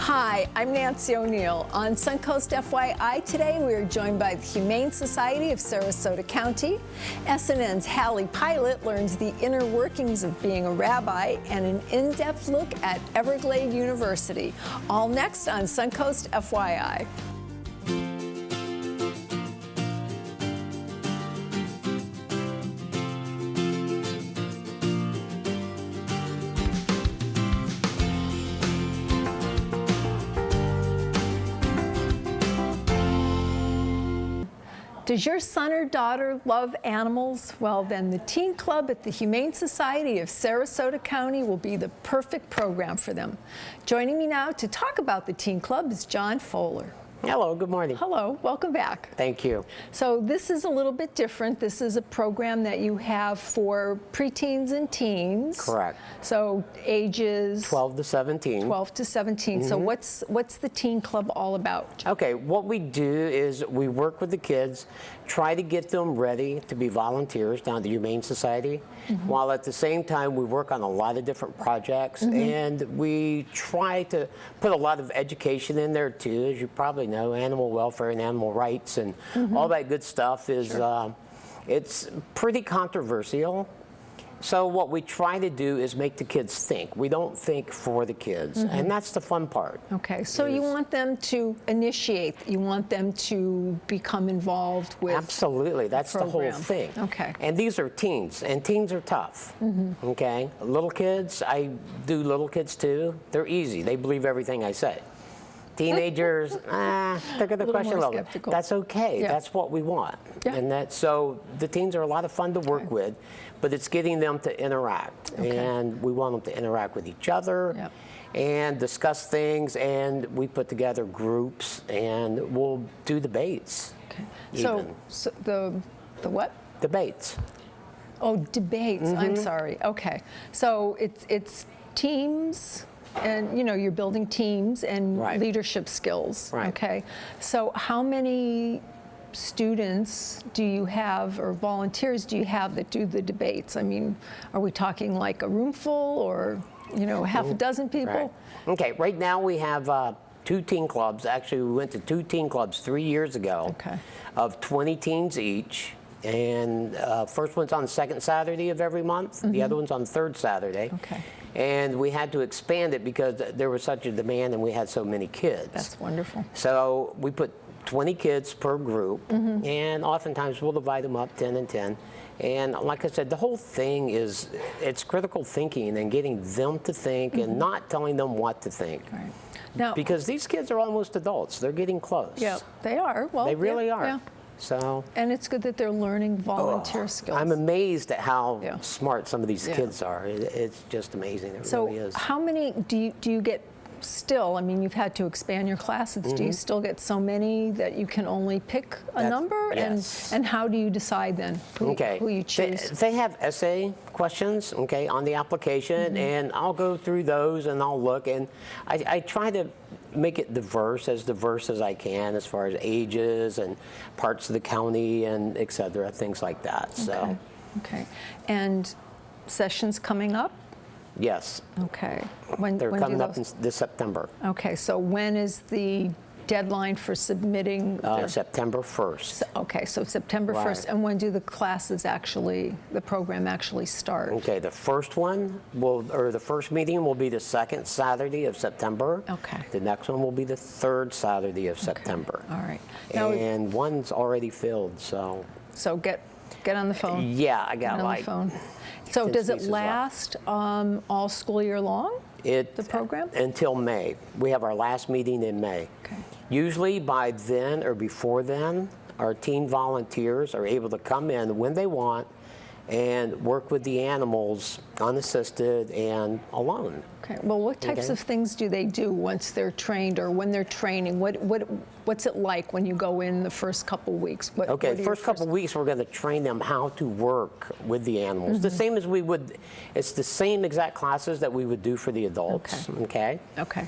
Hi, I'm Nancy O'Neill. On Suncoast FYI today, we are joined by the Humane Society of Sarasota County. SNN's Hallie Pilot learns the inner workings of being a rabbi and an in-depth look at Everglade University. All next on Suncoast FYI. Does your son or daughter love animals? Well, then the Teen Club at the Humane Society of Sarasota County will be the perfect program for them. Joining me now to talk about the Teen Club is John Fowler. Hello, good morning. Hello, welcome back. Thank you. So this is a little bit different. This is a program that you have for preteens and teens. Correct. So ages 12 to 17. 12 to 17. So what's the Teen Club all about? Okay, what we do is we work with the kids, try to get them ready to be volunteers down at the Humane Society, while at the same time we work on a lot of different projects, and we try to put a lot of education in there too. As you probably know, animal welfare and animal rights and all that good stuff is, it's pretty controversial. So what we try to do is make the kids think. We don't think for the kids, and that's the fun part. Okay, so you want them to initiate, you want them to become involved with Absolutely, that's the whole program. thing. Okay. And these are teens, and teens are tough, okay? Little kids, I do little kids too. They're easy, they believe everything I say. Teenagers, they're going to question a little. Skeptical. That's okay. Yeah. That's what we want. Yeah. And so the teens are a lot of fun to work with, but it's getting them to interact. And we want them to interact with each other and discuss things. And we put together groups and we'll do debates. Okay. So the what? Debates. Oh, debates. I'm sorry. Okay. So it's teams. And you know, you're building teams and leadership skills. Right. Okay. So how many students do you have or volunteers do you have that do the debates? I mean, are we talking like a room full or, you know, half a dozen people? Right. Okay, right now we have 2 teen clubs. Actually, we went to 2 teen clubs 3 years ago of 20 teens each. And first one's on the second Saturday of every month. The other one's on the third Saturday. Okay. And we had to expand it because there was such a demand and we had so many kids. That's wonderful. So we put 20 kids per group, and oftentimes we'll divide them up 10 and 10. And like I said, the whole thing is, it's critical thinking and getting them to think and not telling them what to think. Right. Now, because these kids are almost adults. They're getting close. Yeah, they are. Well, they really are. Yeah. So, and it's good that they're learning volunteer skills. I'm amazed at how smart some of these kids are. It's just amazing. It really is. So how many do you get still? I mean, you've had to expand your classes. Do you still get so many that you can only pick a number? Yes. And how do you decide then who you choose? They have essay questions, on the application, and I'll go through those and I'll look, and I try to make it diverse as I can, as far as ages and parts of the county and et cetera, things like that. So. Okay. And sessions coming up? Yes. Okay. They're coming up in this September. Okay. So when is the deadline for submitting? September 1st. Okay, so September 1st. And when do the classes the program actually start? Okay, the first one the first meeting will be the second Saturday of September. Okay. The next one will be the third Saturday of September. All right. Now, and one's already filled, so. So get on the phone. Yeah, I got on the phone. So does it last all school year long? The program? Until May. We have our last meeting in May. Okay. Usually by then or before then, our teen volunteers are able to come in when they want and work with the animals unassisted and alone. Okay. Well, what types of things do they do once they're trained or when they're training? What's it like when you go in the first couple weeks? The first couple weeks we're going to train them how to work with the animals. The same as we would, it's the same exact classes that we would do for the adults. Okay.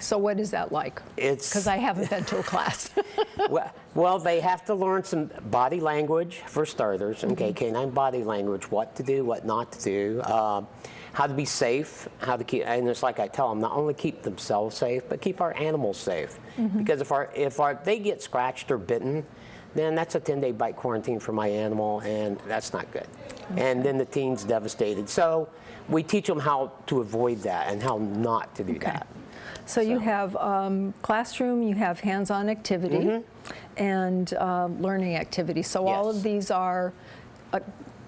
So what is that like? Because I haven't been to a class. Well, they have to learn some body language for starters. Canine body language, what to do, what not to do. how to be safe, how to keep, and it's like I tell them, not only keep themselves safe, but keep our animals safe. Because if they get scratched or bitten, then that's a 10-day bite quarantine for my animal, and that's not good. And then the teen's devastated. So we teach them how to avoid that and how not to do that. So you have classroom, you have hands-on activity, and learning activity. So all of these are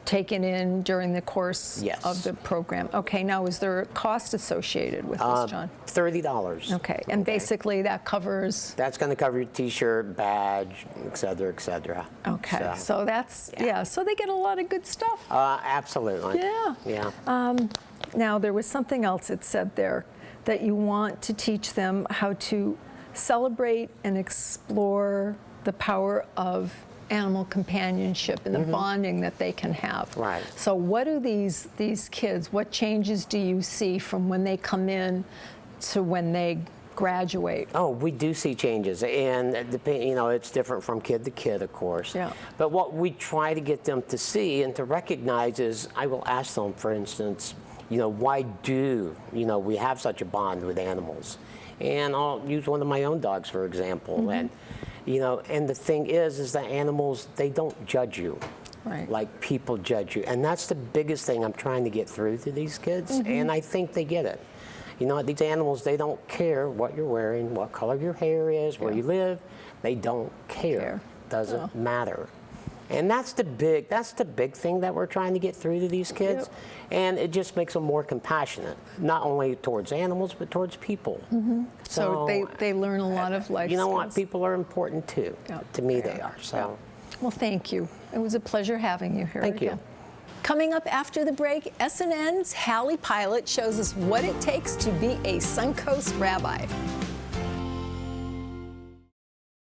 taken in during the course of the program. Okay, now is there a cost associated with this, John? $30. Okay, and basically that covers... That's going to cover your t-shirt, badge, et cetera, et cetera. Okay, so that's, so they get a lot of good stuff. Absolutely. Yeah. Now there was something else it said there, that you want to teach them how to celebrate and explore the power of animal companionship and the bonding that they can have. Right. So what do these kids, what changes do you see from when they come in to when they graduate? Oh, we do see changes, and it's different from kid to kid, of course. Yeah. But what we try to get them to see and to recognize is, I will ask them, for instance, why do we have such a bond with animals? And I'll use one of my own dogs, for example. And and the thing is that animals, they don't judge you like people judge you. And that's the biggest thing I'm trying to get through to these kids, and I think they get it. These animals, they don't care what you're wearing, what color your hair is, where you live. They don't care. Doesn't matter. And that's the big thing that we're trying to get through to these kids. And it just makes them more compassionate, not only towards animals, but towards people. So they learn a lot of life skills. You know what? People are important too. To me, they are. So. Well, thank you. It was a pleasure having you here. Thank you. Coming up after the break, SNN's Hallie Pilot shows us what it takes to be a Suncoast rabbi.